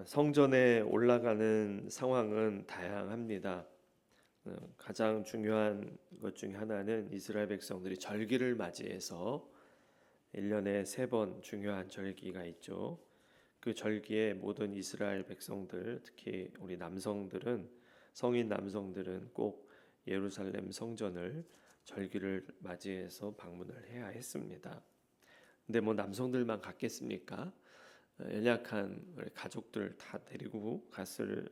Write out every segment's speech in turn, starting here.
성전에 올라가는 상황은 다양합니다. 가장 중요한 것 중에 하나는 이스라엘 백성들이 절기를 맞이해서 1년에 3번 중요한 절기가 있죠. 그 절기에 모든 이스라엘 백성들, 특히 우리 남성들은 성인 남성들은 꼭 예루살렘 성전을 절기를 맞이해서 방문을 해야 했습니다. 근데 뭐 남성들만 갔겠습니까? 연약한 우리 가족들 다 데리고 갔을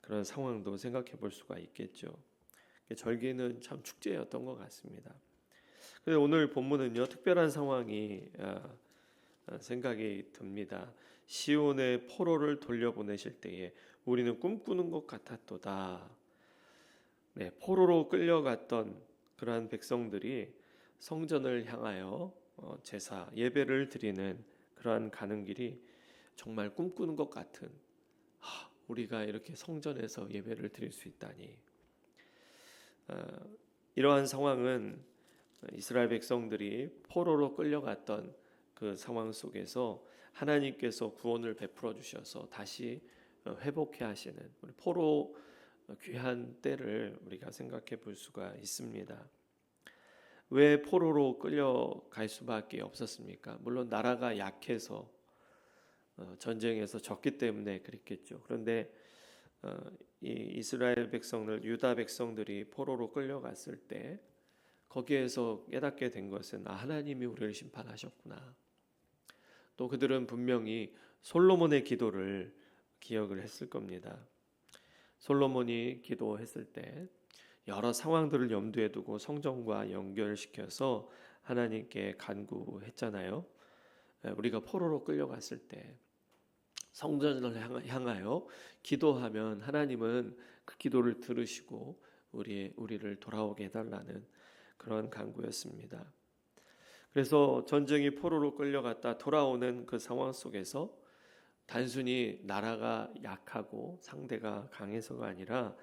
그런 상황도 생각해 볼 수가 있겠죠. 절기는 참 축제였던 것 같습니다. 근데 오늘 본문은요, 특별한 상황이 생각이 듭니다. 시온의 포로를 돌려보내실 때에 우리는 꿈꾸는 것 같았도다. 네, 포로로 끌려갔던 그러한 백성들이 성전을 향하여 제사 예배를 드리는 그러한 가는 길이 정말 꿈꾸는 것 같은, 우리가 이렇게 성전에서 예배를 드릴 수 있다니. 이러한 상황은 이스라엘 백성들이 포로로 끌려갔던 그 상황 속에서 하나님께서 구원을 베풀어 주셔서 다시 회복해 하시는 우리 포로 귀한 때를 우리가 생각해 볼 수가 있습니다. 왜 포로로 끌려갈 수밖에 없었습니까? 물론 나라가 약해서 전쟁에서 졌기 때문에 그랬겠죠. 그런데 이 이스라엘 백성들, 유다 백성들이 포로로 끌려갔을 때 거기에서 깨닫게 된 것은 하나님이 우리를 심판하셨구나. 또 그들은 분명히 솔로몬의 기도를 기억을 했을 겁니다. 솔로몬이 기도했을 때 여러 상황들을 염두에 두고 성전과 연결시켜서 하나님께 간구했잖아요. 우리가 포로로 끌려갔을 때 성전을 향하여 기도하면 하나님은 그 기도를 들으시고 우리를 돌아오게 해달라는 그런 간구였습니다. 그래서 전쟁이 포로로 끌려갔다 돌아오는 그 상황 속에서 단순히 나라가 약하고 상대가 강해서가 아니라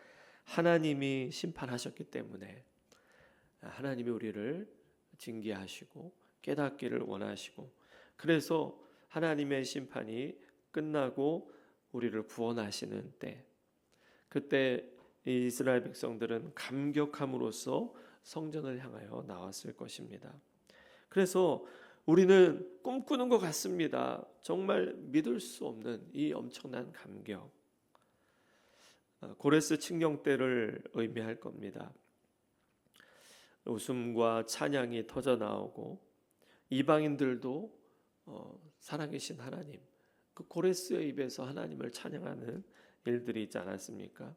하나님이 심판하셨기 때문에 하나님이 우리를 징계하시고 깨닫기를 원하시고, 그래서 하나님의 심판이 끝나고 우리를 구원하시는 때, 그때 이 이스라엘 백성들은 감격함으로써 성전을 향하여 나왔을 것입니다. 그래서 우리는 꿈꾸는 것 같습니다. 정말 믿을 수 없는 이 엄청난 감격. 고레스 칙령 때를 의미할 겁니다. 웃음과 찬양이 터져 나오고 이방인들도 살아계신 하나님, 그 고레스의 입에서 하나님을 찬양하는 일들이 있지 않았습니까?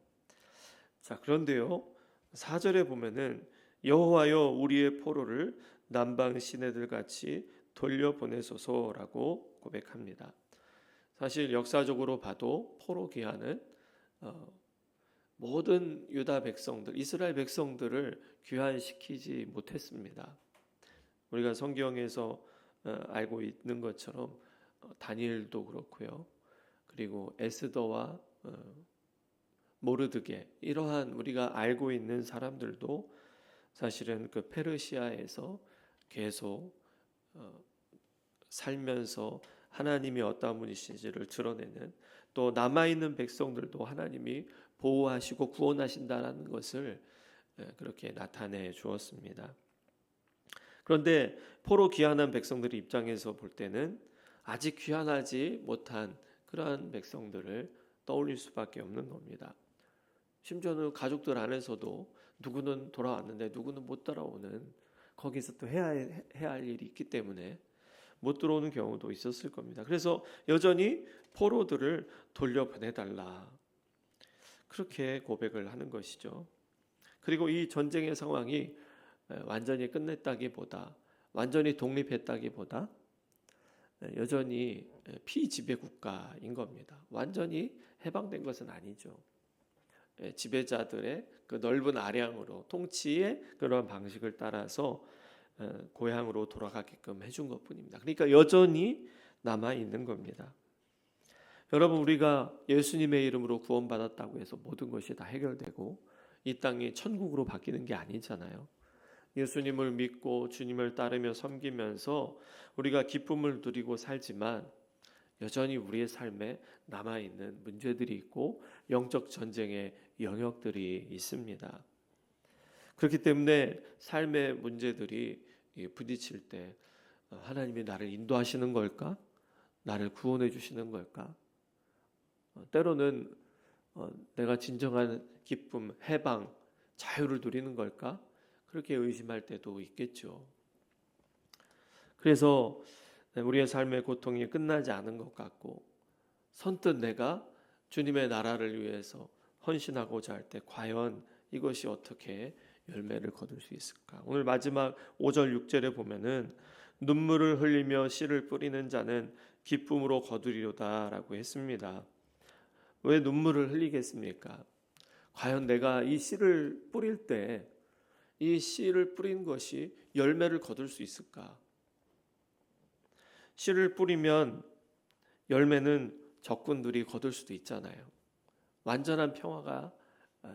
자, 그런데요, 4절에 보면은 여호와여 우리의 포로를 남방 시내들 같이 돌려보내소서라고 고백합니다. 사실 역사적으로 봐도 포로 귀환은 모든 유다 백성들, 이스라엘 백성들을 귀환시키지 못했습니다. 우리가 성경에서 알고 있는 것처럼 다니엘도 그렇고요. 그리고 에스더와 모르드게, 이러한 우리가 알고 있는 사람들도 사실은 그 페르시아에서 계속 살면서 하나님이 어떠한 분이신지를 드러내는, 또 남아있는 백성들도 하나님이 보호하시고 구원하신다는 것을 그렇게 나타내 주었습니다. 그런데 포로 귀환한 백성들의 입장에서 볼 때는 아직 귀환하지 못한 그러한 백성들을 떠올릴 수밖에 없는 겁니다. 심지어는 가족들 안에서도 누구는 돌아왔는데 누구는 못 돌아오는, 거기서 또 해야 할 일이 있기 때문에 못 들어오는 경우도 있었을 겁니다. 그래서 여전히 포로들을 돌려보내달라, 그렇게 고백을 하는 것이죠. 그리고 이 전쟁의 상황이 완전히 끝냈다기보다, 완전히 독립했다기보다 여전히 피지배 국가인 겁니다. 완전히 해방된 것은 아니죠. 지배자들의 그 넓은 아량으로 통치의 그러한 방식을 따라서 고향으로 돌아가게끔 해준 것뿐입니다. 그러니까 여전히 남아 있는 겁니다. 여러분, 우리가 예수님의 이름으로 구원받았다고 해서 모든 것이 다 해결되고 이 땅이 천국으로 바뀌는 게 아니잖아요. 예수님을 믿고 주님을 따르며 섬기면서 우리가 기쁨을 누리고 살지만 여전히 우리의 삶에 남아있는 문제들이 있고 영적 전쟁의 영역들이 있습니다. 그렇기 때문에 삶의 문제들이 부딪힐 때 하나님이 나를 인도하시는 걸까? 나를 구원해 주시는 걸까? 때로는 내가 진정한 기쁨, 해방, 자유를 누리는 걸까? 그렇게 의심할 때도 있겠죠. 그래서 우리의 삶의 고통이 끝나지 않은 것 같고 선뜻 내가 주님의 나라를 위해서 헌신하고자 할 때 과연 이것이 어떻게 열매를 거둘 수 있을까? 오늘 마지막 5절 6절에 보면은 눈물을 흘리며 씨를 뿌리는 자는 기쁨으로 거두리로다라고 했습니다. 왜 눈물을 흘리겠습니까? 과연 내가 이 씨를 뿌릴 때 이 씨를 뿌린 것이 열매를 거둘 수 있을까? 씨를 뿌리면 열매는 적군들이 거둘 수도 있잖아요. 완전한 평화가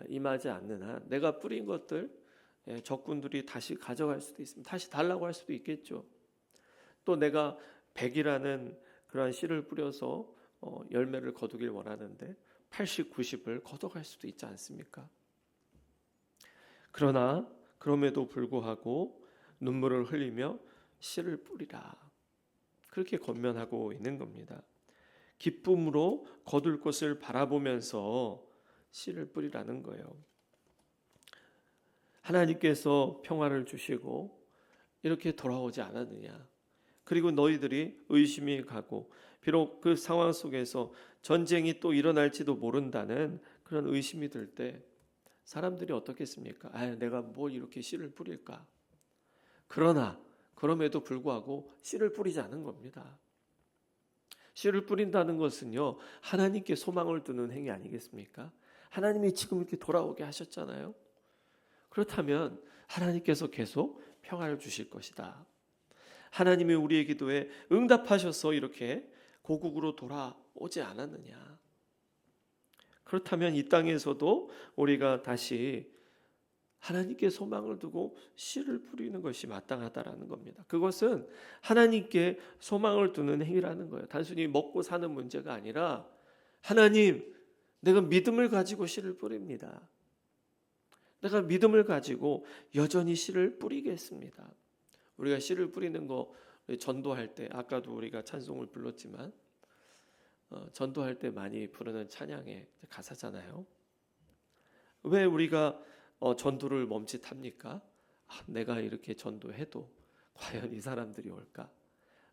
임하지 않는 한 내가 뿌린 것들 적군들이 다시 가져갈 수도 있습니다. 다시 달라고 할 수도 있겠죠. 또 내가 100이라는 그러한 씨를 뿌려서 열매를 거두길 원하는데 80, 90을 걷어갈 수도 있지 않습니까? 그러나 그럼에도 불구하고 눈물을 흘리며 씨를 뿌리라. 그렇게 권면하고 있는 겁니다. 기쁨으로 거둘 것을 바라보면서 씨를 뿌리라는 거예요. 하나님께서 평화를 주시고 이렇게 돌아오지 않았느냐. 그리고 너희들이 의심이 가고 비록 그 상황 속에서 전쟁이 또 일어날지도 모른다는 그런 의심이 들 때 사람들이 어떻겠습니까? 내가 뭘 이렇게 씨를 뿌릴까? 그러나 그럼에도 불구하고 씨를 뿌리지 않은 겁니다. 씨를 뿌린다는 것은요, 하나님께 소망을 두는 행위 아니겠습니까? 하나님이 지금 이렇게 돌아오게 하셨잖아요. 그렇다면 하나님께서 계속 평화를 주실 것이다. 하나님이 우리의 기도에 응답하셔서 이렇게 고국으로 돌아오지 않았느냐. 그렇다면 이 땅에서도 우리가 다시 하나님께 소망을 두고 씨를 뿌리는 것이 마땅하다라는 겁니다. 그것은 하나님께 소망을 두는 행위라는 거예요. 단순히 먹고 사는 문제가 아니라 하나님, 내가 믿음을 가지고 씨를 뿌립니다. 내가 믿음을 가지고 여전히 씨를 뿌리겠습니다. 우리가 씨를 뿌리는 거 전도할 때 아까도 우리가 찬송을 불렀지만 전도할 때 많이 부르는 찬양의 가사잖아요. 왜 우리가 전도를 멈칫합니까? 내가 이렇게 전도해도 과연 이 사람들이 올까?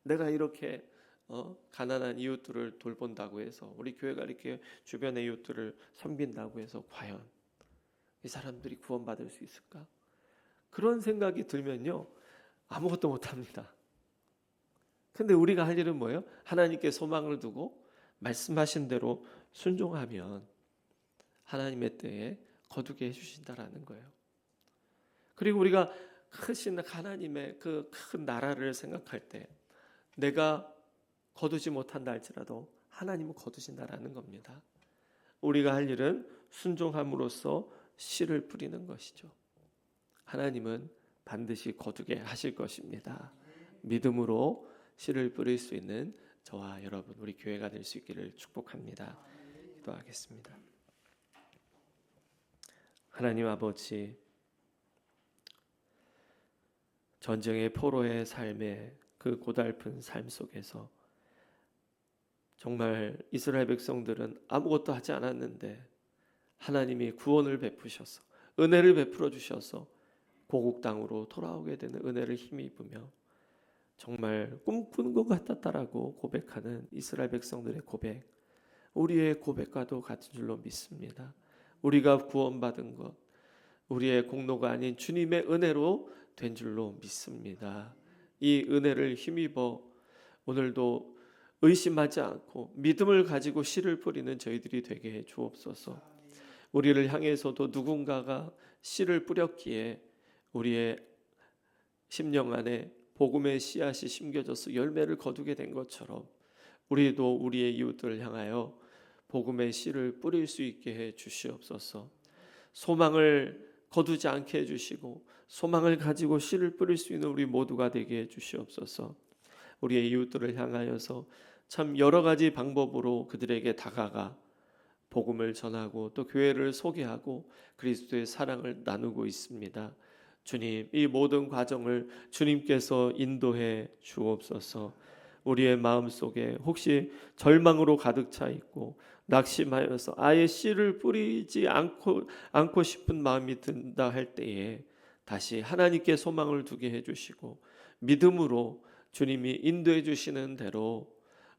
내가 이렇게 가난한 이웃들을 돌본다고 해서 우리 교회가 이렇게 주변의 이웃들을 섬긴다고 해서 과연 이 사람들이 구원받을 수 있을까? 그런 생각이 들면요, 아무것도 못합니다. 근데 우리가 할 일은 뭐예요? 하나님께 소망을 두고 말씀하신 대로 순종하면 하나님의 때에 거두게 해주신다라는 거예요. 그리고 우리가 크신 하나님의 그 큰 나라를 생각할 때 내가 거두지 못한다 할지라도 하나님은 거두신다라는 겁니다. 우리가 할 일은 순종함으로써 씨를 뿌리는 것이죠. 하나님은 반드시 거두게 하실 것입니다. 믿음으로 씨를 뿌릴 수 있는 저와 여러분, 우리 교회가 될 수 있기를 축복합니다. 기도하겠습니다. 하나님 아버지, 전쟁의 포로의 삶의 그 고달픈 삶 속에서 정말 이스라엘 백성들은 아무것도 하지 않았는데 하나님이 구원을 베푸셔서 은혜를 베풀어 주셔서 고국 땅으로 돌아오게 되는 은혜를 힘입으며 정말 꿈꾸는 것 같았다라고 고백하는 이스라엘 백성들의 고백, 우리의 고백과도 같은 줄로 믿습니다. 우리가 구원받은 것, 우리의 공로가 아닌 주님의 은혜로 된 줄로 믿습니다. 이 은혜를 힘입어 오늘도 의심하지 않고 믿음을 가지고 씨를 뿌리는 저희들이 되게 해 주옵소서. 우리를 향해서도 누군가가 씨를 뿌렸기에 우리의 심령 안에 복음의 씨앗이 심겨져서 열매를 거두게 된 것처럼 우리도 우리의 이웃들을 향하여 복음의 씨를 뿌릴 수 있게 해 주시옵소서. 소망을 거두지 않게 해 주시고 소망을 가지고 씨를 뿌릴 수 있는 우리 모두가 되게 해 주시옵소서. 우리의 이웃들을 향하여서 참 여러 가지 방법으로 그들에게 다가가 복음을 전하고 또 교회를 소개하고 그리스도의 사랑을 나누고 있습니다. 주님, 이 모든 과정을 주님께서 인도해 주옵소서. 우리의 마음속에 혹시 절망으로 가득 차 있고 낙심하여서 아예 씨를 뿌리지 않고 싶은 마음이 든다 할 때에 다시 하나님께 소망을 두게 해주시고 믿음으로 주님이 인도해 주시는 대로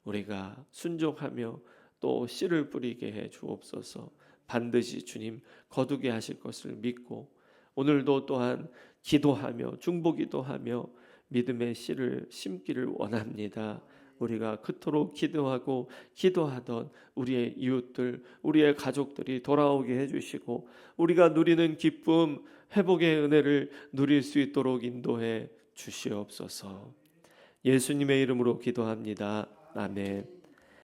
우리가 순종하며 또 씨를 뿌리게 해 주옵소서. 반드시 주님 거두게 하실 것을 믿고 오늘도 또한 기도하며 중보기도하며 믿음의 씨를 심기를 원합니다. 우리가 그토록 기도하고 기도하던 우리의 이웃들, 우리의 가족들이 돌아오게 해주시고 우리가 누리는 기쁨, 회복의 은혜를 누릴 수 있도록 인도해 주시옵소서. 예수님의 이름으로 기도합니다. 아멘.